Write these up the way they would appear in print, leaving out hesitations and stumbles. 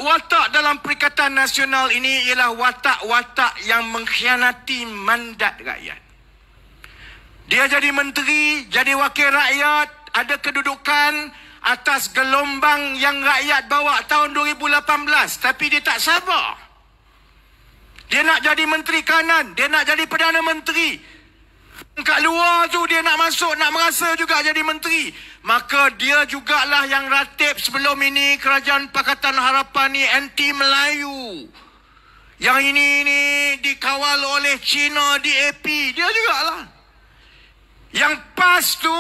watak-watak dalam Perikatan Nasional ini ialah watak-watak yang mengkhianati mandat rakyat. Dia jadi menteri, jadi wakil rakyat, ada kedudukan atas gelombang yang rakyat bawa tahun 2018. Tapi dia tak sabar. Dia nak jadi menteri kanan, dia nak jadi Perdana Menteri. Kat luar tu dia nak masuk, nak merasa juga jadi menteri. Maka dia jugalah yang ratib sebelum ini Kerajaan Pakatan Harapan ni anti Melayu. Yang ini dikawal oleh China, DAP. Dia jugalah. Yang PAS tu,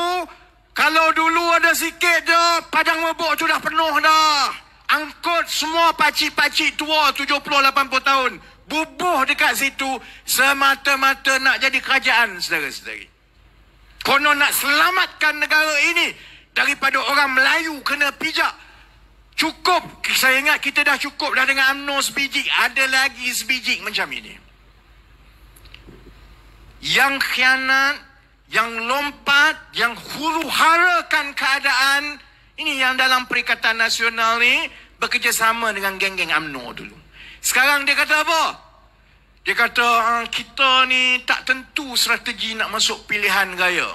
kalau dulu ada sikit je, Padang Mebok tu dah penuh dah. Angkut semua pakcik-pakcik tua 70-80 tahun. Bubuh dekat situ semata-mata nak jadi kerajaan, saudara-saudari. Konon nak selamatkan negara ini daripada orang Melayu kena pijak. Cukup, saya ingat kita dah cukup dah dengan UMNO sebiji. Ada lagi sebiji macam ini. Yang khianat, yang lompat, yang huru-harakan keadaan. Ini yang dalam Perikatan Nasional ni bekerjasama dengan geng-geng UMNO dulu. Sekarang dia kata apa? Dia kata kita ni tak tentu strategi nak masuk pilihan raya.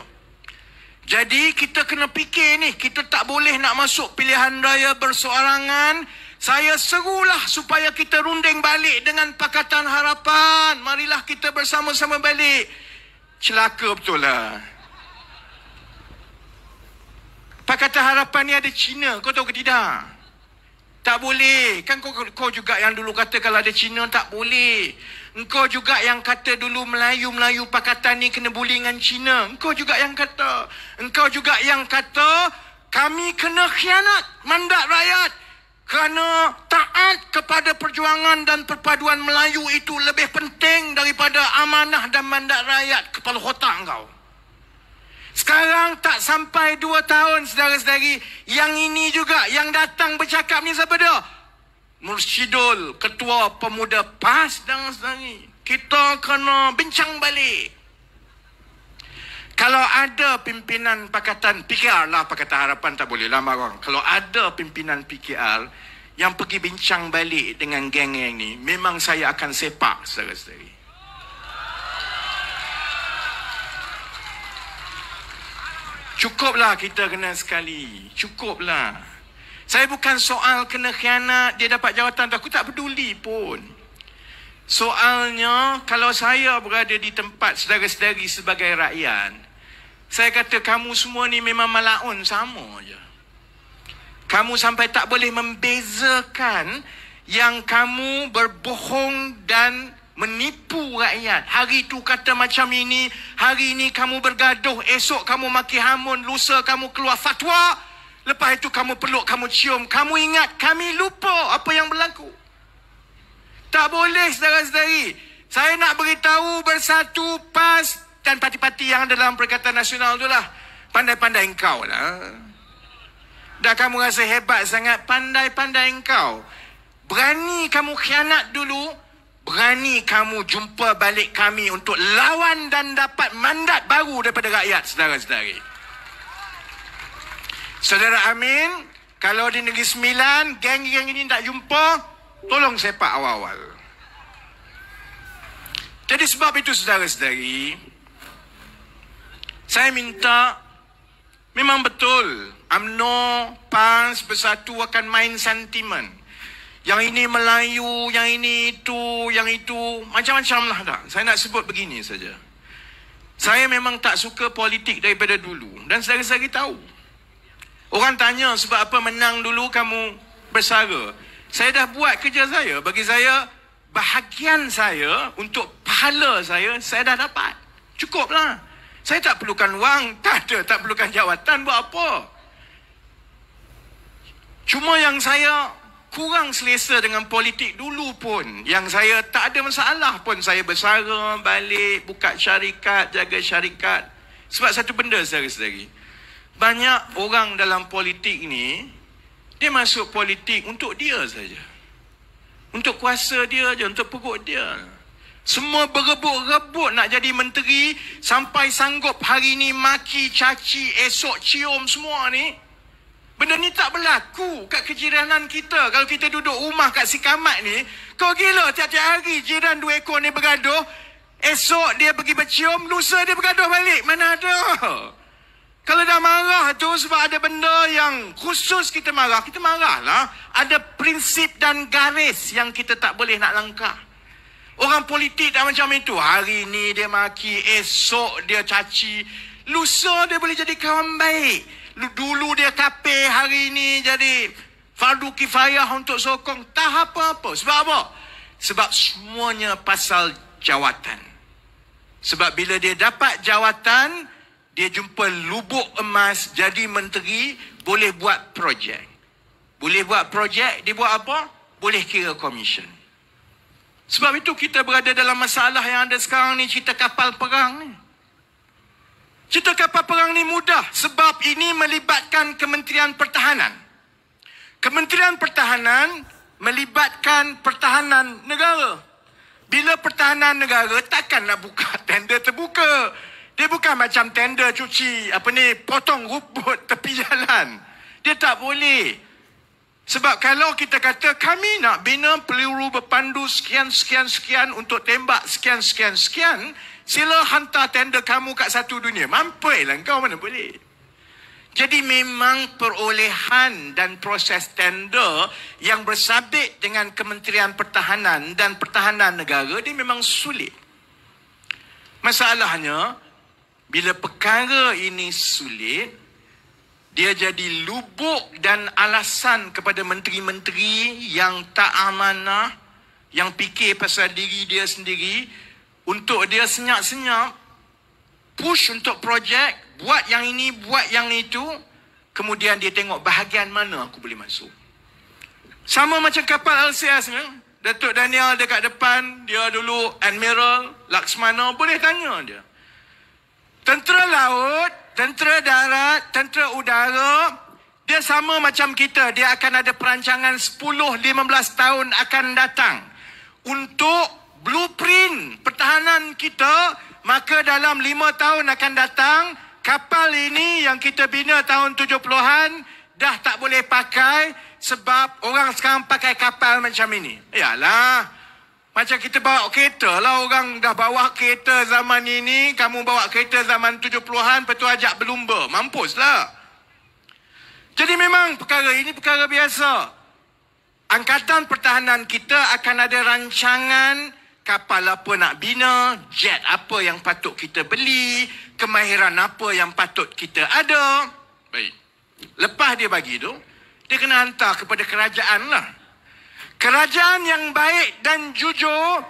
Jadi kita kena fikir ni, kita tak boleh nak masuk pilihan raya berseorangan. Saya serulah supaya kita runding balik dengan Pakatan Harapan. Marilah kita bersama-sama balik. Celaka betul lah. Pakatan Harapan ni ada Cina, kau tahu ke tidak? Tak boleh. Kan kau juga yang dulu kata kalau ada Cina tak boleh. Engkau juga yang kata dulu Melayu-Melayu Pakatan ni kena bully dengan Cina. Engkau juga yang kata. Engkau juga yang kata kami kena khianat mandat rakyat. Kerana taat kepada perjuangan dan perpaduan Melayu itu lebih penting daripada amanah dan mandat rakyat. Kepala otak engkau. Sekarang tak sampai 2 tahun, saudara-saudari. Yang ini juga, yang datang bercakap ni siapa dia? Mursyidul, Ketua Pemuda PAS dan saudari. Kita kena bincang balik. Kalau ada pimpinan Pakatan PKR lah, Pakatan Harapan tak boleh lah marah. Kalau ada pimpinan PKR yang pergi bincang balik dengan geng-geng ni, memang saya akan sepak, saudara-saudari. Cukuplah kita kena sekali. Cukuplah. Saya bukan soal kena khianat, dia dapat jawatan tu. Aku tak peduli pun. Soalnya, kalau saya berada di tempat saudara-saudari sebagai rakyat, saya kata kamu semua ni memang malaun sama je. Kamu sampai tak boleh membezakan yang kamu berbohong dan menipu rakyat. Hari tu kata macam ini, hari ini kamu bergaduh, esok kamu maki hamun, lusa kamu keluar fatwa, lepas itu kamu peluk, kamu cium, kamu ingat, kami lupa apa yang berlaku. Tak boleh, saudara-saudari. Saya nak beritahu bersatu PAS dan parti-parti yang ada dalam Perikatan Nasional tu lah. Pandai-pandai engkau lah. Dah kamu rasa hebat sangat, pandai-pandai engkau. Berani kamu khianat dulu, berani kamu jumpa balik kami untuk lawan dan dapat mandat baru daripada rakyat, saudara-saudari. Saudara Amin, kalau di Negeri Sembilan, geng-geng ini tak jumpa, tolong sepak awal-awal. Jadi sebab itu, saudara-saudari, saya minta, memang betul, UMNO, PAS, Bersatu akan main sentimen. Yang ini Melayu, yang ini itu, yang itu, macam-macam lah dah. Saya nak sebut begini saja. Saya memang tak suka politik daripada dulu. Dan saudara-saudari tahu. Orang tanya sebab apa menang dulu kamu bersara. Saya dah buat kerja saya. Bagi saya, bahagian saya untuk pahala saya dah dapat. Cukuplah. Saya tak perlukan wang, tak perlukan jawatan, buat apa? Cuma yang saya kurang selesa dengan politik dulu pun, yang saya tak ada masalah pun, saya bersara balik, buka syarikat, jaga syarikat. Sebab satu benda, saudara-saudari, banyak orang dalam politik ni, dia masuk politik untuk dia saja, untuk kuasa dia je, untuk perut dia. Semua berebut-rebut nak jadi menteri, sampai sanggup hari ni maki, caci, esok cium semua ni. Benda ni tak berlaku kat kejiranan kita. Kalau kita duduk rumah kat Sikamat ni, kau gila tiap-tiap hari jiran 2 ekor ni bergaduh, esok dia pergi bercium, lusa dia bergaduh balik. Mana ada? Kalau dah marah tu sebab ada benda yang khusus kita marahlah. Ada prinsip dan garis yang kita tak boleh nak langkah. Orang politik tak macam itu. Hari ni dia maki, esok dia caci, lusa dia boleh jadi kawan baik. Dulu dia kafir, hari ni jadi fardu kifayah untuk sokong. Tak apa-apa. Sebab apa? Sebab semuanya pasal jawatan. Sebab bila dia dapat jawatan, dia jumpa lubuk emas, jadi menteri, boleh buat projek. Boleh buat projek, dia buat apa? Boleh kira komisen. Sebab itu kita berada dalam masalah yang ada sekarang ni, cerita kapal perang ni. Cerita kapal perang ni mudah sebab ini melibatkan Kementerian Pertahanan. Kementerian Pertahanan melibatkan pertahanan negara. Bila pertahanan negara takkan nak buka tender terbuka. Dia bukan macam tender cuci potong rumput tepi jalan. Dia tak boleh. Sebab kalau kita kata kami nak bina peluru berpandu sekian untuk tembak sekian, sila hantar tender kamu kat satu dunia. Mampuilah kau, mana boleh. Jadi memang perolehan dan proses tender yang bersabit dengan Kementerian Pertahanan dan Pertahanan Negara dia memang sulit. Masalahnya, bila perkara ini sulit, dia jadi lubuk dan alasan kepada menteri-menteri yang tak amanah, yang fikir pasal diri dia sendiri, untuk dia senyap-senyap, push untuk projek, buat yang ini, buat yang itu, kemudian dia tengok bahagian mana aku boleh masuk. Sama macam kapal LCS ni, Datuk Daniel dekat depan, dia dulu Admiral Laksmana, boleh tanya dia. Tentera laut, tentera darat, tentera udara, dia sama macam kita. Dia akan ada perancangan 10-15 tahun akan datang untuk blueprint pertahanan kita. Maka dalam 5 tahun akan datang, kapal ini yang kita bina tahun 70-an dah tak boleh pakai sebab orang sekarang pakai kapal macam ini. Yalah, macam kita bawa kereta lah, orang dah bawa kereta zaman ini, kamu bawa kereta zaman 70-an, lepas tu ajak berlumba. Mampuslah. Jadi memang perkara ini perkara biasa. Angkatan Pertahanan kita akan ada rancangan kapal apa nak bina, jet apa yang patut kita beli, kemahiran apa yang patut kita ada. Baik. Lepas dia bagi tu, dia kena hantar kepada kerajaan lah. Kerajaan yang baik dan jujur,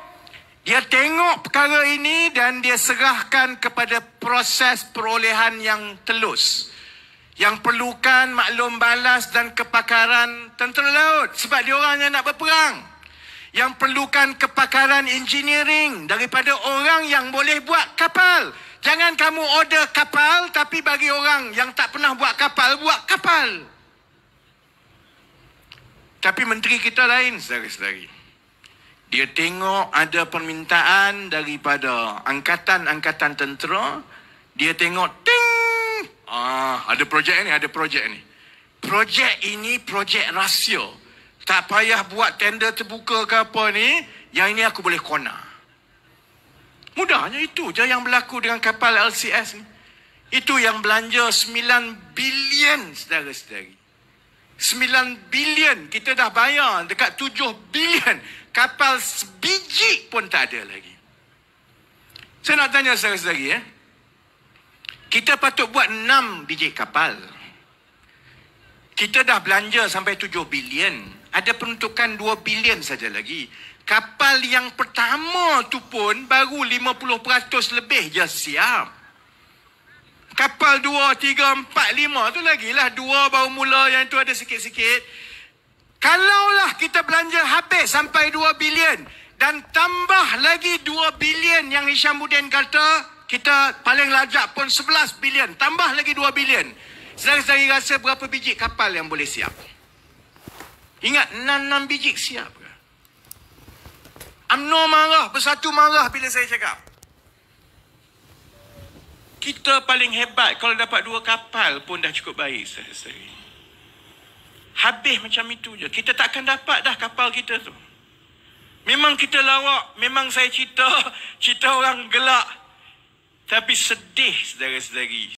dia tengok perkara ini dan dia serahkan kepada proses perolehan yang telus. Yang perlukan maklum balas dan kepakaran tentera laut sebab dia orang yang nak berperang. Yang perlukan kepakaran engineering daripada orang yang boleh buat kapal. Jangan kamu order kapal tapi bagi orang yang tak pernah buat kapal. Tapi menteri kita lain, saudara-saudari. Dia tengok ada permintaan daripada angkatan-angkatan tentera. Dia tengok, ting! Ada projek ni. Projek ini projek rahsia. Tak payah buat tender terbuka ke apa ni. Yang ini aku boleh kona. Mudahnya itu je yang berlaku dengan kapal LCS ni. Itu yang belanja 9 bilion, saudara-saudari. 9 bilion, kita dah bayar dekat 7 bilion. Kapal sebiji pun tak ada lagi. Saya nak tanya saudara-saudari, kita patut buat 6 biji kapal. Kita dah belanja sampai 7 bilion. Ada peruntukan 2 bilion saja lagi. Kapal yang pertama tu pun baru 50% lebih je siap. Kapal 2, 3, 4, 5 tu lagilah 2 baru mula, yang tu ada sikit-sikit. Kalaulah kita belanja habis sampai 2 bilion dan tambah lagi 2 bilion yang Hishamuddin kata, kita paling lajak pun 11 bilion, tambah lagi 2 bilion. Saudara-saudari rasa berapa biji kapal yang boleh siap? Ingat, 6 biji siap ke? UMNO marah, Bersatu marah bila saya cakap. Kita paling hebat kalau dapat 2 kapal pun dah cukup baik, saudara-saudari. habis macam itu je. Kita takkan dapat dah kapal kita tu. Memang kita lawak, memang saya cerita orang gelak. Tapi sedih, saudara-saudari.